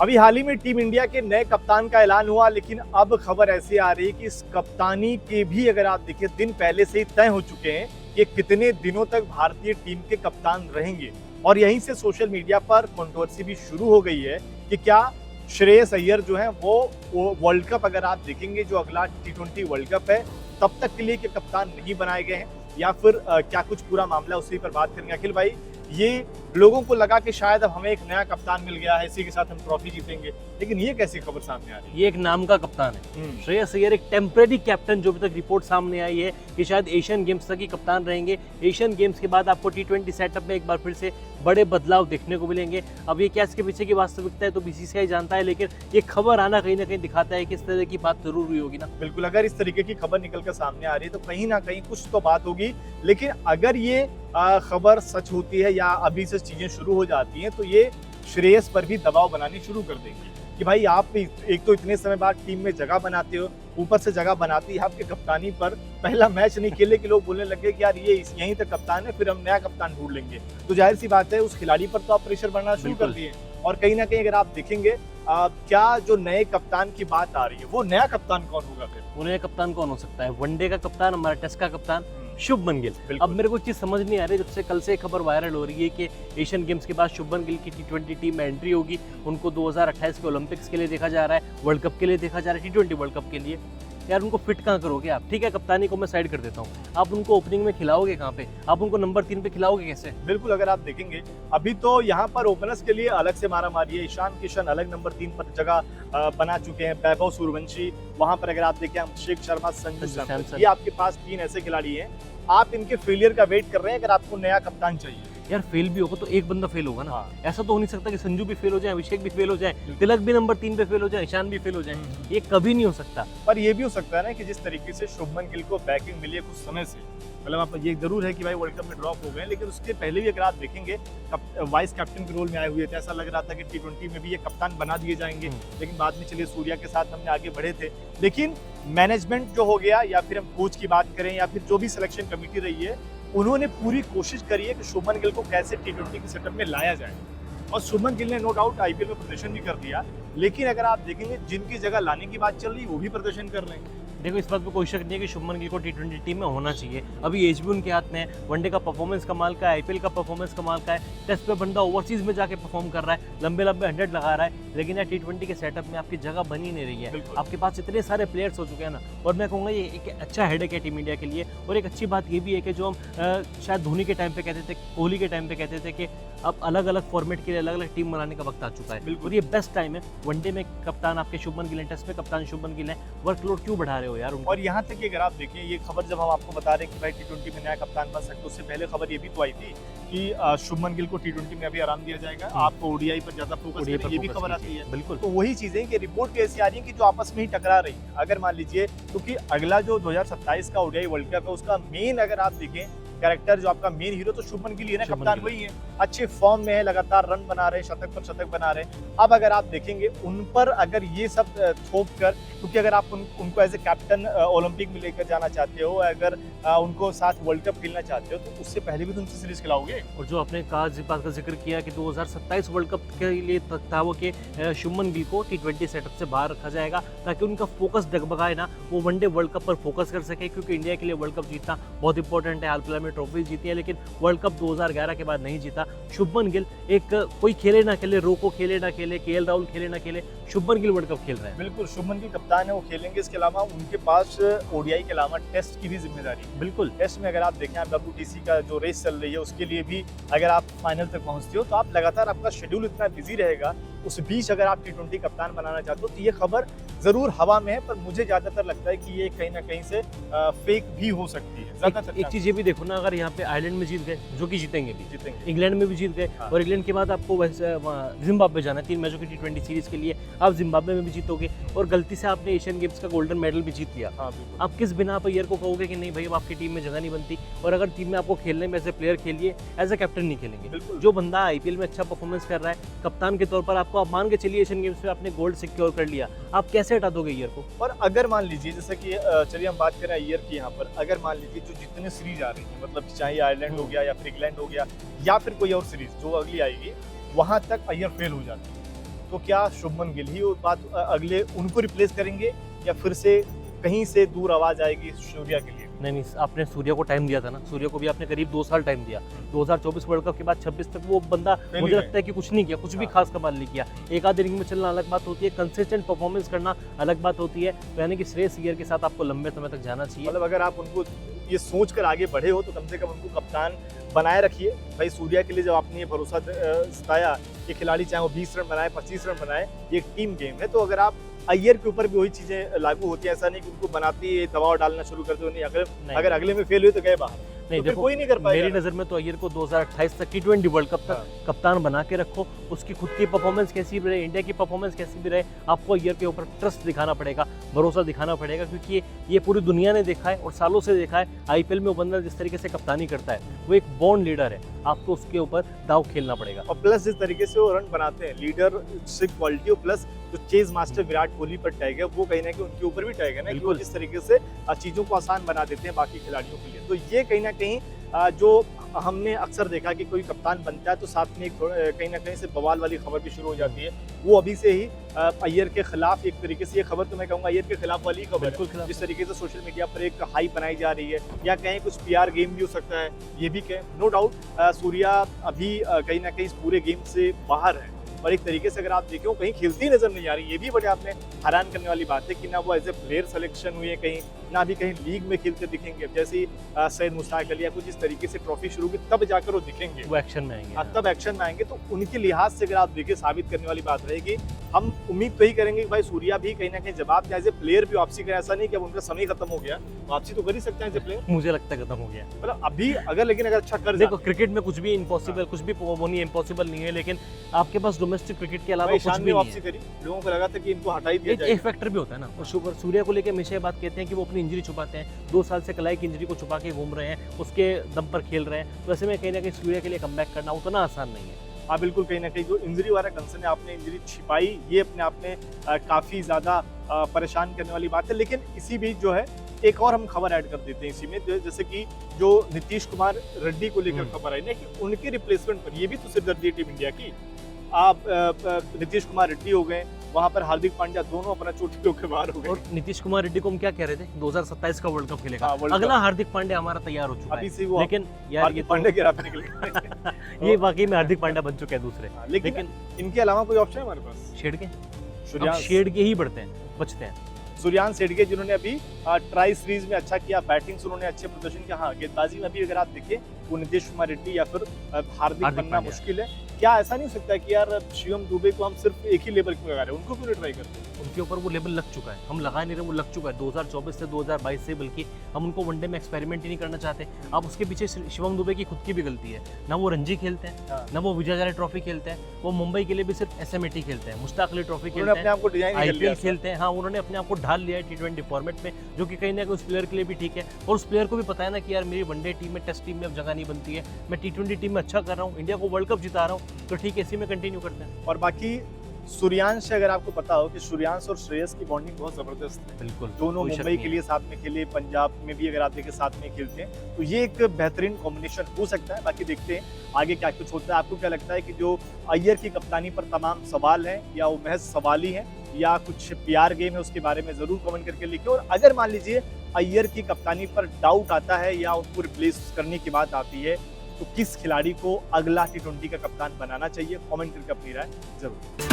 अभी हाल ही में team India के नए कप्तान का ऐलान हुआ, लेकिन अब खबर ऐसी आ रही है कि इस कप्तानी के भी अगर आप देखिए दिन पहले से ही तय हो चुके हैं कि कितने दिनों तक भारतीय टीम के कप्तान रहेंगे। और यहीं से सोशल मीडिया पर कंट्रोवर्सी भी शुरू हो गई है कि क्या श्रेयस अय्यर जो है वो वर्ल्ड कप अगर आप देखेंगे जो अगला T20 वर्ल्ड कप है तब तक के लिए के कप्तान नहीं बनाए गए हैं, या फिर क्या कुछ पूरा मामला उसी पर बात करेंगे। अखिल भाई, ये लोगों को लगा कि शायद अब हमें एक नया कप्तान मिल गया है, इसी के साथ हम ट्रॉफी जीतेंगे, लेकिन ये कैसी खबर सामने आ रही है? ये एक नाम का कप्तान है श्रेयस अय्यर, एक टेम्परेरी कैप्टन जो अभी तक रिपोर्ट सामने आई है कि शायद एशियन गेम्स तक ही कप्तान रहेंगे। एशियन गेम्स के बाद आपको T20 सेटअप में एक बार फिर से बड़े बदलाव देखने को मिलेंगे। अब ये क्या इसके पीछे की वास्तविकता है तो BCCI जानता है, लेकिन ये खबर आना कहीं ना कहीं दिखाता है कि इस तरह की बात जरूर हुई होगी ना। बिल्कुल, अगर इस तरीके की खबर निकल कर सामने आ रही है तो कहीं ना कहीं कुछ तो बात होगी। लेकिन अगर ये खबर सच होती है या अभी से चीजें शुरू हो जाती हैं तो ये श्रेयस पर भी दबाव बनानी शुरू कर देंगे कि भाई आप एक तो इतने समय बाद टीम में जगह बनाते हो, ऊपर से जगह बनाती है आपके कप्तानी पर, पहला मैच नहीं खेले कि लोग बोलने लगे कि यार ये यहीं तक कप्तान है, फिर हम नया कप्तान ढूंढ लेंगे। तो जाहिर सी बात है उस खिलाड़ी पर तो आप प्रेशर बढ़ना शुरू कर दिए। और कहीं ना कहीं अगर आप देखेंगे क्या जो नए कप्तान की बात आ रही है वो नया कप्तान कौन होगा? फिर वो नया कप्तान कौन हो सकता है? वनडे का कप्तान, हमारा टेस्ट का कप्तान शुभमन गिल। अब मेरे को चीज समझ नहीं आ रही, जब से कल से खबर वायरल हो रही है कि एशियन गेम्स के बाद शुभमन गिल की T20 टीम में एंट्री होगी, उनको 2028 के ओलंपिक्स के लिए देखा जा रहा है, वर्ल्ड कप के लिए देखा जा रहा है, T20 वर्ल्ड कप के लिए। यार उनको फिट कहाँ करोगे आप? ठीक है, कप्तानी को मैं साइड कर देता हूँ, आप उनको ओपनिंग में खिलाओगे कहाँ पे? आप उनको नंबर 3 पे खिलाओगे कैसे? बिल्कुल, अगर आप देखेंगे अभी तो यहाँ पर ओपनर्स के लिए अलग से मारा मारी है। ईशान किशन अलग नंबर 3 पर जगह बना चुके हैं, वैभव सूर्यवंशी वहां पर अगर आप देखें, अभिषेक शर्मा, संजू सैमसन, ये आपके पास 3 ऐसे खिलाड़ी हैं। आप इनके फेलियर का वेट कर रहे हैं अगर आपको नया कप्तान चाहिए। यार फेल भी होगा तो एक बंदा फेल होगा ना। ऐसा तो हो नहीं सकता कि संजू भी फेल हो जाए, अभिषेक भी फेल हो जाए, तिलक भी नंबर 3 पे फेल हो जाए, ईशान भी फेल हो जाए, ये कभी नहीं हो सकता। पर ये भी हो सकता है ना कि जिस तरीके से शुभमन गिल को बैकिंग मिली है कुछ समय से, मतलब आप ये जरूर है कि भाई वर्ल्ड कप में ड्रॉप हो गए, लेकिन उसके पहले भी अगर आप देखेंगे वाइस कैप्टन के रोल में आए हुए थे। ऐसा लग रहा था कि T20 में भी ये कप्तान बना दिए जाएंगे, लेकिन बाद में चलिए सूर्या के साथ हमने आगे बढ़े थे। लेकिन मैनेजमेंट जो हो गया, या फिर हम कोच की बात करें, या फिर जो भी सिलेक्शन कमेटी रही है, उन्होंने पूरी कोशिश करी है कि शुभमन गिल को कैसे T20 के सेटअप में लाया जाए। और शुभमन गिल ने नो डाउट IPL में प्रदर्शन भी कर दिया, लेकिन अगर आप देखेंगे जिनकी जगह लाने की बात चल रही है वो भी प्रदर्शन कर रहे हैं। देखो, इस बात पे कोई शक नहीं है कि शुभमन गिल को T20 टीम में होना चाहिए। अभी एज भी उनके हाथ में है, वनडे का परफॉर्मेंस कमाल का है, IPL का परफॉर्मेंस कमाल का है, टेस्ट पे बंदा ओवरसीज में जाके परफॉर्म कर रहा है, लंबे लंबे 100 लगा रहा है, लेकिन यार T20 के सेटअप में आपकी जगह बनी नहीं रही है। आपके पास इतने सारे प्लेयर्स हो चुके हैं ना, और मैं कहूँगा ये एक अच्छा हेडेक है टीम इंडिया के लिए। और एक अच्छी बात ये भी है कि जो हम शायद धोनी के टाइम पे कहते थे, कोहली के टाइम पे कहते थे कि अब अलग अलग फॉर्मेट के लिए अलग अलग टीम बनाने का वक्त आ चुका है, और ये बेस्ट टाइम है। वनडे में कप्तान आपके शुभमन गिल है, टेस्ट में कप्तान शुभमन गिल है, वर्कलोड क्यों बढ़ा रहे हो यार? और यहाँ कि अगर आप देखें ये खबर जब हम आपको बता रहे हैं कि भाई T20 में नया कप्तान बन सकते, उससे पहले खबर ये भी तो आई थी कि शुभमन गिल को T20 में अभी आराम दिया जाएगा, आपको ODI पर ज्यादा फोकस करें, ये भी खबर आती है। बिल्कुल, तो वही चीजें कि रिपोर्ट कैसी आ रही है कि जो आपस में ही टकरा रही है। अगर मान लीजिए, क्योंकि अगला जो 2027 का ODI वर्ल्ड कप है उसका मेन अगर आप देखें कैरेक्टर, जो आपका मेन हीरो तो शुभमन गिल ही है ना, कप्तान वही है, अच्छे फॉर्म में है, लगातार रन बना रहे हैं, शतक पर शतक बना रहे हैं। अब अगर आप देखेंगे उन पर अगर ये सब थोप कर, क्योंकि अगर आप उनको एज ए कैप्टन ओलंपिक में लेकर जाना चाहते हो, अगर उनको साथ वर्ल्ड कप खेलना चाहते हो, तो उससे पहले भी तुम सीरीज खिलाओगे। और जो आपने कहा, इस बात का जिक्र किया कि 2027 वर्ल्ड कप के लिए था वो कि शुभमन गिल को T20 सेटअप से बाहर रखा जाएगा ताकि उनका फोकस डगमगाए ना, वो वनडे वर्ल्ड कप पर फोकस कर सके, क्योंकि इंडिया के लिए वर्ल्ड कप जीतना बहुत इंपॉर्टेंट है। हाल फिलहाल में ट्रॉफी जीती है, लेकिन वर्ल्ड कप 2011 के बाद नहीं जीता। शुभमन गिल एक कोई खेले ना खेले, रोको खेले ना खेले, KL राहुल खेले ना खेले, शुभमन गिल वर्ल्ड कप खेल रहे हैं। बिल्कुल, शुभमन गिल कप्तान है, वो खेलेंगे। इसके अलावा उनके पास ODI के अलावा टेस्ट की भी जिम्मेदारी है। बिल्कुल, टेस्ट में अगर आप देखें, आप WTC का जो रेस चल रही है उसके लिए भी अगर आप फाइनल तक पहुंचते हो तो आप लगातार, आपका शेड्यूल इतना बिजी रहेगा, उस बीच अगर आप T20 कप्तान बनाना चाहते हो तो ये खबर जरूर हवा में है। पर मुझे ज्यादातर लगता है कि ये कहीं ना कहीं से फेक भी हो सकती है। ज्यादातर एक चीज ये भी देखो ना, अगर यहाँ पे आयरलैंड में जीत गए, जो कि जीतेंगे, इंग्लैंड में भी जीत गए, और इंग्लैंड के बाद आपको वैसे जिम्बाब्वे जाना है 3 मैचों की T20 सीरीज के लिए, आप जिम्बाब्वे में भी जीतोगे, और गलती से आपने एशियन गेम्स का गोल्डन मेडल भी जीत लिया। आप किस बिना पर अय्यर को कहोगे कि नहीं भाई अब आपकी टीम में जगह नहीं बनती? और अगर टीम में आपको खेलने में एज ए प्लेयर खेलिए, एज ए कैप्टन नहीं खेलेंगे। जो बंदा IPL में अच्छा परफॉर्मेंस कर रहा है, कप्तान के तौर पर आपको, आप मान के चलिए एशियन गेम्स में आपने गोल्ड सिक्योर कर लिया, आप कैसे हटा दोगे अय्यर को? और अगर मान लीजिए, जैसे कि चलिए हम बात करें अय्यर की यहाँ पर, अगर मान लीजिए जो जितने सीरीज आ रही है, मतलब चाहे आयरलैंड हो गया या फिर इंग्लैंड हो गया या फिर कोई और सीरीज जो अगली आएगी, वहां तक अय्यर फेल हो जाती है, तो क्या शुभमन गिल ही वो बात अगले उनको रिप्लेस करेंगे या फिर से कहीं से दूर आवाज आएगी सूर्या के लिए? नहीं, आपने सूर्या को टाइम दिया था ना, सूर्या को भी आपने करीब 2 साल टाइम दिया। 2024 वर्ल्ड कप के बाद 26 तक वो बंदा मुझे लगता है कि कुछ नहीं किया, कुछ भी खास कमाल नहीं किया। एक आध इनिंग में चलना अलग बात होती है, कंसिस्टेंट परफॉर्मेंस करना अलग बात होती है। तो यानी कि श्रेयस अय्यर के साथ आपको लंबे समय तक जाना चाहिए। मतलब अगर आप उनको ये सोच कर आगे बढ़े हो तो कम से कम उनको कप्तान बनाए रखिए। भाई सूर्या के लिए जब आपने ये भरोसा जताया कि खिलाड़ी चाहे वो 20 रन बनाए 25 रन बनाए, ये एक टीम गेम है, तो अगर आप अय्यर के ऊपर भी वही चीजें लागू होती है। ऐसा नहीं कि उनको बनाती है दबाव डालना शुरू कर दो, नहीं अगर अगले में फेल हुए तो गए बाहर। नहीं, तो फिर देखो कोई नहीं कर पाएगा। मेरी नज़र में तो अय्यर को 2028 तक T20 वर्ल्ड कप तक कप्तान बना के रखो। उसकी खुद की परफॉर्मेंस कैसी भी रहे, इंडिया की परफॉर्मेंस कैसी भी रहे, आपको अय्यर के ऊपर ट्रस्ट दिखाना पड़ेगा, भरोसा दिखाना पड़ेगा, क्योंकि ये पूरी दुनिया ने देखा है और सालों से देखा है। IPL में वो बंदा जिस तरीके से कप्तानी करता है, वो एक बॉर्न लीडर है, आपको उसके ऊपर दाव खेलना पड़ेगा। और प्लस जिस तरीके से वो रन बनाते हैं, लीडरशिप क्वालिटी और प्लस जो चेज मास्टर विराट कोहली पर टैग है, वो कहीं ना कहीं उनके ऊपर भी टैग है ना, कि वो जिस तरीके से चीजों को आसान बना देते हैं बाकी खिलाड़ियों के लिए। तो ये कहीं ना कहीं जो हमने अक्सर देखा कि कोई कप्तान बनता है तो साथ में कहीं ना कहीं से बवाल वाली खबर भी शुरू हो जाती है। वो अभी से ही अय्यर के खिलाफ एक तरीके से, ये खबर तो मैं कहूँगा अय्यर के खिलाफ वाली खबर है, जिस तरीके से सोशल मीडिया पर एक हाइप बनाई जा रही है, या कहीं कुछ PR गेम भी हो सकता है, ये भी कहें। नो डाउट सूर्या अभी कहीं ना कहीं इस पूरे गेम से बाहर है, और एक तरीके से अगर आप देखें कहीं खेलती नजर नहीं आ रही। ये भी बड़े आपने हैरान करने वाली बात है कि ना वो एज ए प्लेयर सिलेक्शन हुई है कहीं, ना भी कहीं लीग में खेलते दिखेंगे। जैसे ही सैयद मुश्ताक अली या कुछ इस तरीके से ट्रॉफी शुरू की तब जाकर वो दिखेंगे, वो एक्शन में आएंगे। तब एक्शन में आएंगे। तो उनके लिहाज से अगर आप देखिए साबित करने वाली बात रहेगी। हम उम्मीद तो ही करेंगे कि भाई सूर्या भी कहीं ना कहीं जवाब एज ए प्लेयर भी वापसी करें। ऐसा नहीं कि अब उनका समय खत्म हो गया, वापसी तो कर ही सकते हैं एज ए प्लेयर। मुझे लगता है खत्म हो गया। मतलब अभी अगर लेकिन अगर अच्छा कर देखो, क्रिकेट में कुछ भी इम्पॉसिबल, कुछ भी वो नहीं इम्पॉसिबल नहीं है, लेकिन आपके पास डोमेस्टिक क्रिकेट के अलावा कुछ भी नहीं वापसी है। करी, लोगों को लगा था कि इनको हटा ही दिया जाएगा। एक फैक्टर भी होता है ना, और सूर्या को लेकर हमेशा बात कहते हैं कि वो अपनी इंजरी छुपाते हैं। 2 साल से कलाई की इंजरी को छुपा के घूम रहे हैं, उसके दम पर खेल रहे हैं। तो ऐसे में कहीं ना कहीं सूर्या के लिए कमबैक करना उतना आसान नहीं है। हाँ बिल्कुल, कहीं ना कहीं जो इंजरी वाला कंसर्न है, आपने इंजरी छिपाई, ये अपने आप में काफ़ी ज़्यादा परेशान करने वाली बात है। लेकिन इसी बीच जो है एक और हम खबर ऐड कर देते हैं इसी में, जैसे कि जो नीतीश कुमार रेड्डी को लेकर खबर आई ना कि उनके रिप्लेसमेंट पर, ये भी तो सिरदर्दी है टीम इंडिया की। आप नीतीश कुमार रेड्डी हो गए, वहां पर हार्दिक पांड्या दोनों अपना चोटी होकर बाहर हो गए। और नीतीश कुमार रेड्डी को हम क्या कह रहे थे, 2027 का वर्ल्ड कप खेलेगा। हाँ, वर्ल्ड अगला हार्दिक पांड्या हमारा तैयार हो चुका अभी है। से वो लेकिन यार ये पांड्या के रास्ते निकले। ये वाकई में हार्दिक पांड्या बन चुके हैं दूसरे। लेकिन इनके अलावा कोई ऑप्शन है हमारे पास? शेड के, सूर्यान शेड के ही बढ़ते हैं, बचते हैं। सूर्यान शेडगे जिन्होंने अभी ट्राई सीरीज में अच्छा किया, बैटिंग से उन्होंने अच्छे प्रदर्शन किया। हाँ, गेंदबाजी में भी अगर आप देखिए वो नीतीश कुमार रेड्डी या फिर हार्दिक बनना मुश्किल है। क्या ऐसा नहीं हो सकता कि यार शिवम दुबे को हम सिर्फ एक ही लेवल क्यों लगा रहे हैं, उनको क्यों ट्राई करते हैं? उनके ऊपर वो लेवल लग चुका है, हम लगा नहीं रहे, वो लग चुका है 2024 से 2022 से। बल्कि हम उनको वनडे में एक्सपेरिमेंट ही नहीं करना चाहते। अब उसके पीछे शिवम दुबे की खुद की भी गलती है, ना वो रणजी खेलते हैं, ना वो विजय ट्रॉफी खेलते हैं, वो मुंबई के लिए भी सिर्फ SMAT खेलते हैं, मुश्ताक अली ट्रॉफी खेलते हैं, IPL खेलते हैं। हाँ, उन्होंने अपने आप को ढाल लिया है T20 फॉर्मेट में, जो कि कहीं ना कहीं उस प्लेयर के लिए भी ठीक है। और उस प्लेयर को भी पता है ना कि यार मेरी वनडे टीम में, टेस्ट टीम में अब जगह नहीं बनती है, मैं T20 टीम में अच्छा कर रहा हूँ, इंडिया को वर्ल्ड कप जिता रहा हूँ, तो ठीक है इसी में कंटिन्यू करते हैं। और बाकी सूर्यांश, अगर आपको पता हो कि सूर्यांश और श्रेयस की बॉन्डिंग बहुत जबरदस्त है, बिल्कुल, दोनों मुंबई के लिए साथ में खेले, पंजाब में भी अगर आप देखें साथ में खेलते हैं, तो ये एक बेहतरीन कॉम्बिनेशन हो सकता है। बाकी देखते हैं आगे क्या कुछ होता है। आपको क्या लगता है कि जो अय्यर की कप्तानी पर तमाम सवाल हैं, या वो महज सवाल ही हैं, या कुछ PR गेम है, उसके बारे में जरूर कमेंट करके लिखिए। और अगर मान लीजिए अय्यर की कप्तानी पर डाउट आता है या उनको रिप्लेस करने की बात आती है, तो किस खिलाड़ी को अगला T20 का कप्तान बनाना चाहिए, कमेंट करके अपनी राय जरूर।